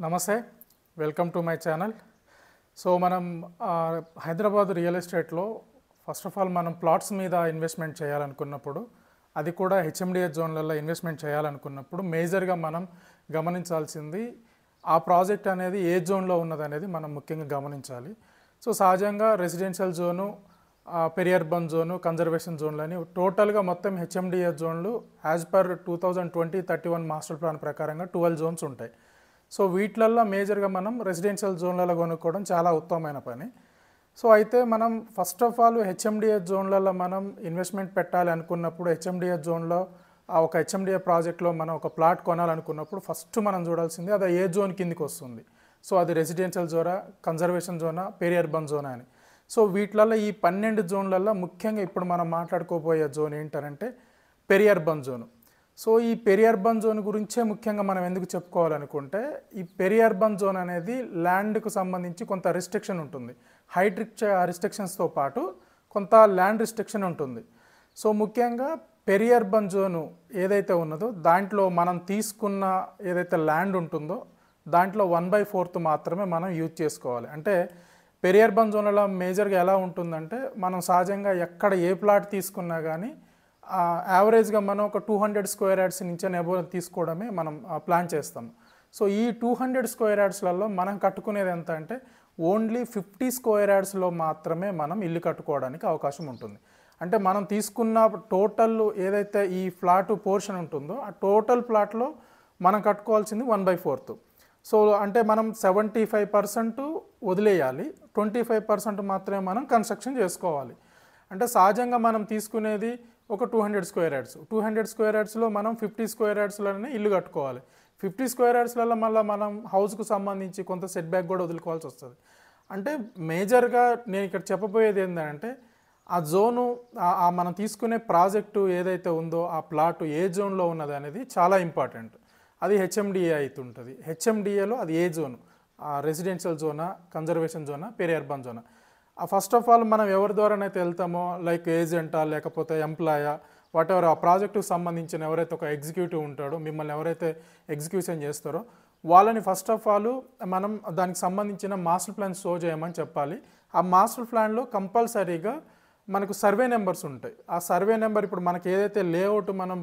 నమస్తే welcome to my channel. So మనం Hyderabad real ఎస్టేట్లో ఫస్ట్ ఆఫ్ ఆల్ మనం ప్లాట్స్ మీద ఇన్వెస్ట్మెంట్ చేయాలనుకున్నప్పుడు, అది కూడా హెచ్ఎండిఏ జోన్లలో ఇన్వెస్ట్మెంట్ చేయాలనుకున్నప్పుడు మేజర్గా మనం గమనించాల్సింది ఆ ప్రాజెక్ట్ అనేది ఏ జోన్లో ఉన్నదనేది మనం ముఖ్యంగా గమనించాలి. సో సహజంగా residential zone, peri urban zone, conservation జోన్లని టోటల్గా మొత్తం హెచ్ఎండిఏ జోన్లు యాజ్ పర్ 2020-31 మాస్టర్ ప్లాన్ ప్రకారంగా 12 జోన్స్ ఉంటాయి. సో వీటిలల్లో మేజర్గా మనం రెసిడెన్షియల్ జోన్లలో కొనుక్కోవడం చాలా ఉత్తమమైన పని. సో అయితే మనం ఫస్ట్ ఆఫ్ ఆల్ హెచ్ఎండిఏ జోన్లలో మనం ఇన్వెస్ట్మెంట్ పెట్టాలి అనుకున్నప్పుడు, హెచ్ఎండిఏ జోన్లో ఒక హెచ్ఎండిఏ ప్రాజెక్ట్లో మనం ఒక ప్లాట్ కొనాలనుకున్నప్పుడు ఫస్ట్ మనం చూడాల్సింది అది ఏ జోన్ కిందికి వస్తుంది. సో అది రెసిడెన్షియల్ జోనా, కన్జర్వేషన్ జోనా, పెరి అర్బన్ జోనా అని. సో వీటిలలో ఈ 12 జోన్లలో ముఖ్యంగా ఇప్పుడు మనం మాట్లాడుకోబోయే జోన్ ఏంటంటే పెరి అర్బన్ జోను. సో ఈ పెరి అర్బన్ జోన్ గురించే ముఖ్యంగా మనం ఎందుకు చెప్పుకోవాలనుకుంటే, ఈ పెరి అర్బన్ జోన్ అనేది ల్యాండ్కు సంబంధించి కొంత రిస్ట్రిక్షన్ ఉంటుంది. హైట్ రిస్ట్రిక్షన్స్తో పాటు కొంత ల్యాండ్ రిస్ట్రిక్షన్ ఉంటుంది. సో ముఖ్యంగా పెరి అర్బన్ జోను ఏదైతే ఉన్నదో దాంట్లో మనం తీసుకున్న ఏదైతే ల్యాండ్ ఉంటుందో దాంట్లో 1/4 మాత్రమే మనం యూజ్ చేసుకోవాలి. అంటే పెరి అర్బన్ జోన్లలో మేజర్గా ఎలా ఉంటుందంటే, మనం సహజంగా ఎక్కడ ఏ ప్లాట్ తీసుకున్నా కానీ యావరేజ్గా మనం ఒక 200 స్క్వేర్ యార్డ్స్ నుంచి అబోవ్ తీసుకోవడమే మనం ప్లాన్ చేస్తాం. సో ఈ 200 స్క్వేర్ యార్డ్స్లలో మనం కట్టుకునేది ఎంత అంటే ఓన్లీ 50 స్క్వేర్ యార్డ్స్లో మాత్రమే మనం ఇల్లు కట్టుకోవడానికి అవకాశం ఉంటుంది. అంటే మనం తీసుకున్న టోటల్ ఏదైతే ఈ ఫ్లాట్ పోర్షన్ ఉంటుందో ఆ టోటల్ ప్లాట్లో మనం కట్టుకోవాల్సింది 1/4. సో అంటే మనం 75% వదిలేయాలి, 25% మాత్రమే మనం కన్స్ట్రక్షన్ చేసుకోవాలి. అంటే సహజంగా మనం తీసుకునేది ఒక 200 స్క్వేర్ యార్డ్స్. 200 స్క్వేర్ యార్డ్స్లో మనం 50 స్క్వేర్ యార్డ్స్లోనే ఇల్లు కట్టుకోవాలి. 50 స్క్వేర్ యార్డ్స్లలో మళ్ళీ మనం హౌస్కు సంబంధించి కొంత సెట్ బ్యాక్ కూడా వదులుకోవాల్సి వస్తుంది. అంటే మేజర్గా నేను ఇక్కడ చెప్పబోయేది ఏంటంటే, ఆ జోను మనం తీసుకునే ప్రాజెక్టు ఏదైతే ఉందో ఆ ప్లాటు ఏ జోన్లో ఉన్నది అనేది చాలా ఇంపార్టెంట్. అది హెచ్ఎండిఏ అవుతుంటుంది. హెచ్ఎండిఏలో అది ఏ జోను, రెసిడెన్షియల్ జోనా, కన్జర్వేషన్ జోనా, పెరి అర్బన్ జోనా. ఫస్ట్ ఆఫ్ ఆల్ మనం ఎవరి ద్వారానైతే వెళ్తామో, లైక్ ఏజెంటా లేకపోతే ఎంప్లాయా, వాట్ ఎవర్ ఆ ప్రాజెక్టుకు సంబంధించిన ఎవరైతే ఒక ఎగ్జిక్యూటివ్ ఉంటాడో, మిమ్మల్ని ఎవరైతే ఎగ్జిక్యూషన్ చేస్తారో వాళ్ళని ఫస్ట్ ఆఫ్ ఆల్ మనం దానికి సంబంధించిన మాస్టర్ ప్లాన్ షో చేయమని చెప్పాలి. ఆ మాస్టర్ ప్లాన్లో కంపల్సరీగా మనకు సర్వే నెంబర్స్ ఉంటాయి. ఆ సర్వే నెంబర్ ఇప్పుడు మనకి ఏదైతే లేఅవుట్ మనం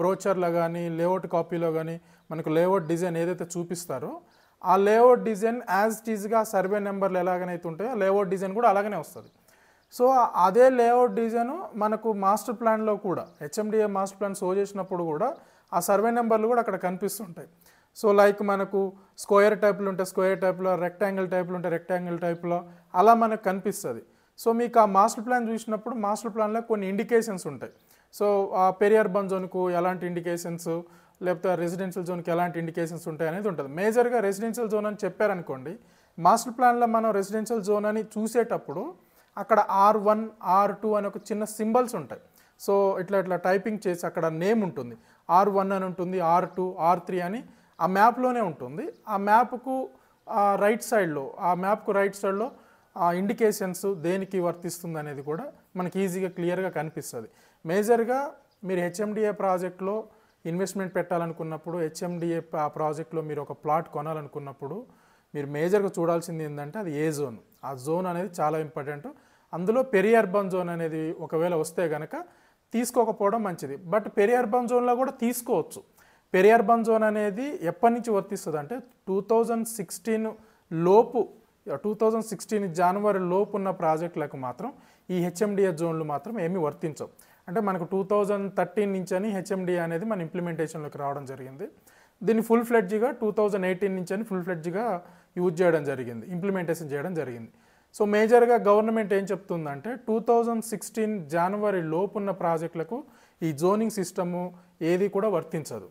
బ్రోచర్లో కానీ లేఅవుట్ కాపీలో కానీ మనకు లేఅవుట్ డిజైన్ ఏదైతే చూపిస్తారో ఆ లేఅవుట్ డిజైన్ యాజ్ ఇట్ ఈజ్గా సర్వే నెంబర్లు ఎలాగనైతే ఉంటాయో ఆ లేఅవుట్ డిజైన్ కూడా అలాగనే వస్తుంది. సో అదే లేఅవుట్ డిజైన్ మనకు మాస్టర్ ప్లాన్లో కూడా హెచ్ఎండిఏ మాస్టర్ ప్లాన్ షో చేసినప్పుడు కూడా ఆ సర్వే నెంబర్లు కూడా అక్కడ కనిపిస్తుంటాయి. సో లైక్ మనకు స్క్వేర్ టైప్లు ఉంటే స్క్వేర్ టైప్లో, రెక్టాంగిల్ టైప్లు ఉంటే రెక్టాంగిల్ టైప్లో అలా మనకు కనిపిస్తుంది. సో మీకు ఆ మాస్టర్ ప్లాన్ చూసినప్పుడు మాస్టర్ ప్లాన్లో కొన్ని ఇండికేషన్స్ ఉంటాయి. సో ఆ పెరి అర్బన్ జోన్కు ఎలాంటి ఇండికేషన్స్, లేకపోతే రెసిడెన్షియల్ జోన్కి ఎలాంటి ఇండికేషన్స్ ఉంటాయి అనేది ఉంటుంది. మేజర్గా రెసిడెన్షియల్ జోన్ అని చెప్పారనుకోండి, మాస్టర్ ప్లాన్లో మనం రెసిడెన్షియల్ జోన్ అని చూసేటప్పుడు అక్కడ R1, R2 అని ఒక చిన్న సింబల్స్ ఉంటాయి. సో ఇట్లా టైపింగ్ చేసి అక్కడ నేమ్ ఉంటుంది, R1 అని ఉంటుంది, R2, R3 అని ఆ మ్యాప్లోనే ఉంటుంది. ఆ మ్యాప్కు రైట్ సైడ్లో ఇండికేషన్స్ దేనికి వర్తిస్తుంది అనేది కూడా మనకి ఈజీగా క్లియర్గా కనిపిస్తుంది. మేజర్గా మీరు హెచ్ఎండిఏ ప్రాజెక్ట్లో ఇన్వెస్ట్మెంట్ పెట్టాలనుకున్నప్పుడు, హెచ్ఎండిఏ ప్రాజెక్ట్లో మీరు ఒక ప్లాట్ కొనాలనుకున్నప్పుడు మీరు మేజర్గా చూడాల్సింది ఏంటంటే అది ఏ జోన్. ఆ జోన్ అనేది చాలా ఇంపార్టెంట్. అందులో పెరి అర్బన్ జోన్ అనేది ఒకవేళ వస్తే కనుక తీసుకోకపోవడం మంచిది. బట్ పెరి అర్బన్ జోన్లో కూడా తీసుకోవచ్చు. పెరి అర్బన్ జోన్ అనేది ఎప్పటి నుంచి వర్తిస్తుంది అంటే 2016 లోపు, 2016 జనవరి లోపు ఉన్న ప్రాజెక్టులకు మాత్రం ఈ హెచ్ఎండిఏ జోన్లు మాత్రం ఏమీ వర్తించవు. అంటే మనకు 2013 నుంచి అని హెచ్ఎండిఏ అనేది మన ఇంప్లిమెంటేషన్లోకి రావడం జరిగింది. దీన్ని ఫుల్ ఫ్లెడ్జ్గా 2018 నుంచి అని ఫుల్ ఫ్లెడ్జ్గా యూజ్ చేయడం జరిగింది, ఇంప్లిమెంటేషన్ చేయడం జరిగింది. సో మేజర్గా గవర్నమెంట్ ఏం చెప్తుందంటే 2016 జనవరి లోపున్న ప్రాజెక్టులకు ఈ జోనింగ్ సిస్టము ఏది కూడా వర్తించదు.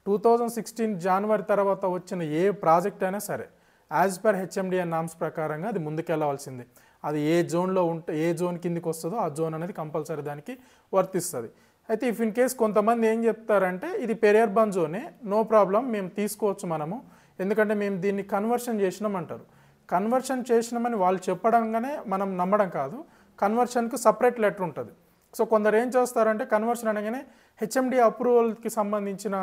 2016 జనవరి తర్వాత వచ్చిన ఏ ప్రాజెక్ట్ అయినా సరే యాజ్ పర్ హెచ్ఎండిఏ నామ్స్ ప్రకారంగా అది ముందుకెళ్ళవలసింది. అది ఏ జోన్లో ఉంటే ఏ జోన్ కిందికి వస్తుందో ఆ జోన్ అనేది కంపల్సరీ దానికి వర్తిస్తుంది. అయితే ఇఫ్ ఇన్ కేస్ కొంతమంది ఏం చెప్తారంటే ఇది పెరి అర్బన్ జోనే, నో ప్రాబ్లం, మేము తీసుకోవచ్చు మనము, ఎందుకంటే మేము దీన్ని కన్వర్షన్ చేసినామంటారు. కన్వర్షన్ చేసినామని వాళ్ళు చెప్పడంగానే మనం నమ్మడం కాదు, కన్వర్షన్కు సపరేట్ లెటర్ ఉంటుంది. సో కొందరు ఏం చేస్తారంటే కన్వర్షన్ అనగానే హెచ్ఎండిఏ అప్రూవల్కి సంబంధించిన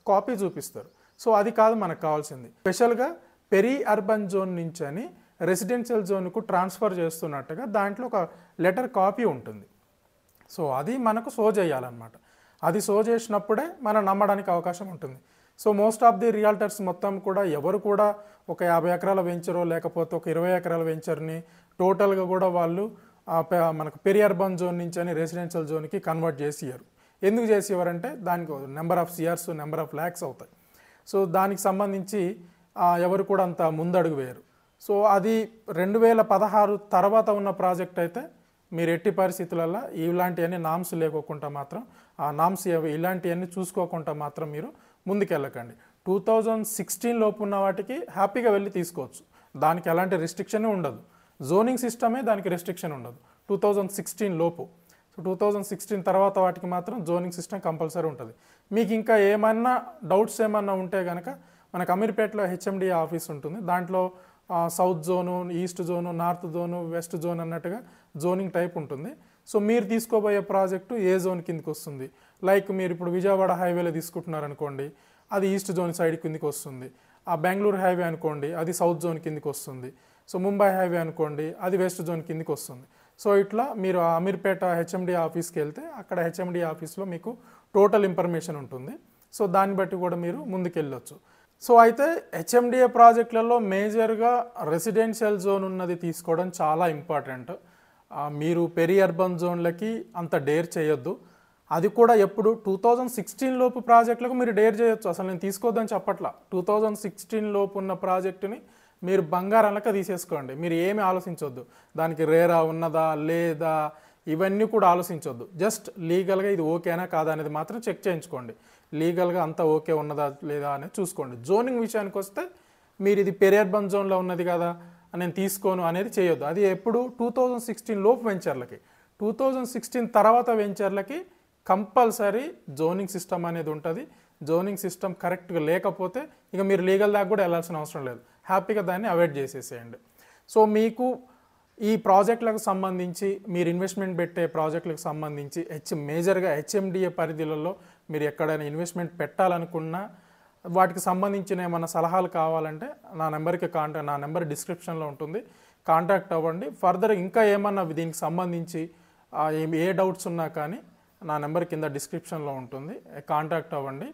కాపీ చూపిస్తారు. సో అది కాదు మనకు కావాల్సింది. స్పెషల్గా పెరీ అర్బన్ జోన్ నుంచి అని రెసిడెన్షియల్ జోన్కు ట్రాన్స్ఫర్ చేస్తున్నట్టుగా దాంట్లో ఒక లెటర్ కాపీ ఉంటుంది. సో అది మనకు షో చేయాలన్నమాట. అది షో చేసినప్పుడే మనం నమ్మడానికి అవకాశం ఉంటుంది. So most of the realtors మొత్తం కూడా ఎవరు కూడా ఒక 50 ఎకరాల వెంచరో లేకపోతే ఒక 20 ఎకరాల వెంచర్ని టోటల్గా కూడా వాళ్ళు మనకు పెరీ అర్బన్ జోన్ నుంచి అని రెసిడెన్షియల్ జోన్కి కన్వర్ట్ చేసేవారు. ఎందుకు చేసేవారంటే దానికి number of CRs number of lakhs అవుతాయి. సో దానికి సంబంధించి ఎవరు కూడా అంత ముందడుగు వేయరు. సో అది 2016 తర్వాత ఉన్న ప్రాజెక్ట్ అయితే మీరు ఎట్టి పరిస్థితులలో ఇలాంటివన్నీ నామ్స్ లేకోకుండా మాత్రం ఆ నామ్స్ ఇలాంటివన్నీ చూసుకోకుండా మాత్రం మీరు ముందుకెళ్ళకండి. 2016 లోపు ఉన్న వాటికి హ్యాపీగా వెళ్ళి తీసుకోవచ్చు. దానికి ఎలాంటి రెస్ట్రిక్షన్ ఉండదు. జోనింగ్ సిస్టమే దానికి రెస్ట్రిక్షన్ ఉండదు 2016 లోపు. సో 2016 తర్వాత వాటికి మాత్రం జోనింగ్ సిస్టమ్ కంపల్సరీ ఉంటుంది. మీకు ఇంకా ఏమన్నా డౌట్స్ ఏమన్నా ఉంటే కనుక మనకు అమీర్పేటలో హెచ్ఎండిఏ ఆఫీస్ ఉంటుంది. దాంట్లో south zone, east zone, north zone, west zone అన్నట్టుగా జోనింగ్ టైప్ ఉంటుంది. సో మీరు తీసుకోబోయే ప్రాజెక్టు ఏ జోన్ కిందకి వస్తుంది. లైక్ మీరు ఇప్పుడు విజయవాడ హైవేలో తీసుకుంటున్నారనుకోండి, అది ఈస్ట్ జోన్ సైడ్ కిందకి వస్తుంది. ఆ బెంగళూరు హైవే అనుకోండి, అది సౌత్ జోన్ కిందకి వస్తుంది. సో ముంబై హైవే అనుకోండి, అది వెస్ట్ జోన్ కిందకి వస్తుంది. సో ఇట్లా మీరు అమీర్పేట హెచ్ఎండిఏ ఆఫీస్కి వెళ్తే అక్కడ హెచ్ఎండిఏ ఆఫీస్లో మీకు టోటల్ ఇన్ఫర్మేషన్ ఉంటుంది. సో దాన్ని బట్టి కూడా మీరు ముందుకెళ్ళొచ్చు. సో అయితే హెచ్ఎండిఏ ప్రాజెక్టులలో మేజర్గా రెసిడెన్షియల్ జోన్ ఉన్నది తీసుకోవడం చాలా ఇంపార్టెంట్. మీరు పెరీ అర్బన్ జోన్లకి అంత డేర్ చేయొద్దు. అది కూడా ఎప్పుడు 2016 లోపు ప్రాజెక్టులకు మీరు డేర్ చేయొచ్చు. అసలు నేను తీసుకోవద్దని చెప్పట్లా. 2016 లోపు ఉన్న ప్రాజెక్టుని మీరు బంగారంలక తీసేసుకోండి. మీరు ఏమి ఆలోచించొద్దు. దానికి రేరా ఉన్నదా లేదా ఇవన్నీ కూడా ఆలోచించొద్దు. జస్ట్ లీగల్గా ఇది ఓకేనా కాదా అనేది మాత్రం చెక్ చేయించుకోండి. లీగల్గా అంతా ఓకే ఉన్నదా లేదా అనేది చూసుకోండి. జోనింగ్ విషయానికి వస్తే మీరు ఇది పెరీ అర్బన్ జోన్లో ఉన్నది కదా నేను తీసుకోను అనేది చేయొద్దు. అది ఎప్పుడు 2016 లోపు వెంచర్లకి. 2016 తర్వాత వెంచర్లకి కంపల్సరీ జోనింగ్ సిస్టమ్ అనేది ఉంటుంది. జోనింగ్ సిస్టమ్ కరెక్ట్గా లేకపోతే ఇక మీరు లీగల్ దాకా కూడా వెళ్ళాల్సిన అవసరం లేదు. హ్యాపీగా దాన్ని అవాయిడ్ చేసేసేయండి. సో మీకు ఈ ప్రాజెక్టులకు సంబంధించి మీరు ఇన్వెస్ట్మెంట్ పెట్టే ప్రాజెక్టులకు సంబంధించి మేజర్గా హెచ్ఎండిఏ పరిధిలలో మీరు ఎక్కడైనా ఇన్వెస్ట్మెంట్ పెట్టాలనుకున్నా వాటికి సంబంధించిన ఏమైనా సలహాలు కావాలంటే నా నెంబర్ డిస్క్రిప్షన్లో ఉంటుంది. కాంటాక్ట్ అవ్వండి. ఫర్దర్ ఇంకా ఏమన్నా దీనికి సంబంధించి ఏ డౌట్స్ ఉన్నా కానీ నా నెంబర్ కింద డిస్క్రిప్షన్లో ఉంటుంది. కాంటాక్ట్ అవ్వండి.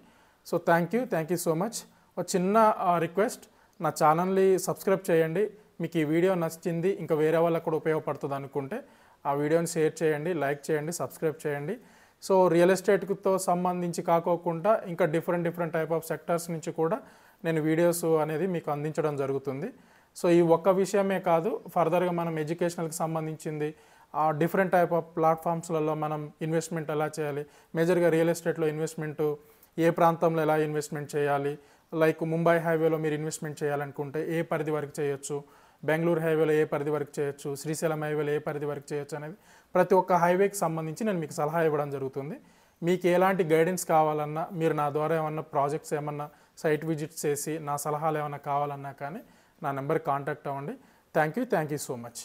So thank you so much. ఒక చిన్న రిక్వెస్ట్, నా ఛానల్ని సబ్స్క్రైబ్ చేయండి. మీకు ఈ వీడియో నచ్చింది, ఇంకా వేరే వాళ్ళకు కూడా ఉపయోగపడుతుంది అనుకుంటే ఆ వీడియోని షేర్ చేయండి, లైక్ చేయండి, సబ్స్క్రైబ్ చేయండి. సో రియల్ ఎస్టేట్తో సంబంధించి కాకోకుండా ఇంకా డిఫరెంట్ టైప్ ఆఫ్ సెక్టర్స్ నుంచి కూడా నేను వీడియోస్ అనేది మీకు అందించడం జరుగుతుంది. సో ఈ ఒక్క విషయమే కాదు, ఫర్దర్గా మనం ఎడ్యుకేషనల్కి సంబంధించింది డిఫరెంట్ టైప్ ఆఫ్ ప్లాట్ఫామ్స్లలో మనం ఇన్వెస్ట్మెంట్ ఎలా చేయాలి, మేజర్గా రియల్ ఎస్టేట్లో ఇన్వెస్ట్మెంట్ ఏ ప్రాంతంలో ఎలా ఇన్వెస్ట్మెంట్ చేయాలి, లైక్ ముంబై హైవేలో మీరు ఇన్వెస్ట్మెంట్ చేయాలనుకుంటే ఏ పరిధి వరకు చేయొచ్చు, బెంగళూరు హైవేలో ఏ పరిధి వరకు చేయొచ్చు, శ్రీశైలం హైవేలో ఏ పరిధి వరకు చేయొచ్చు అనేది ప్రతి ఒక్క హైవేకి సంబంధించి నేను మీకు సలహా ఇవ్వడం జరుగుతుంది. మీకు ఎలాంటి గైడెన్స్ కావాలన్నా, మీరు నా ద్వారా ఏమన్నా ప్రాజెక్ట్స్ ఏమన్నా సైట్ విజిట్స్ చేసి నా సలహాలు ఏమన్నా కావాలన్నా కానీ నా నెంబర్కి కాంటాక్ట్ అవ్వండి. Thank you so much.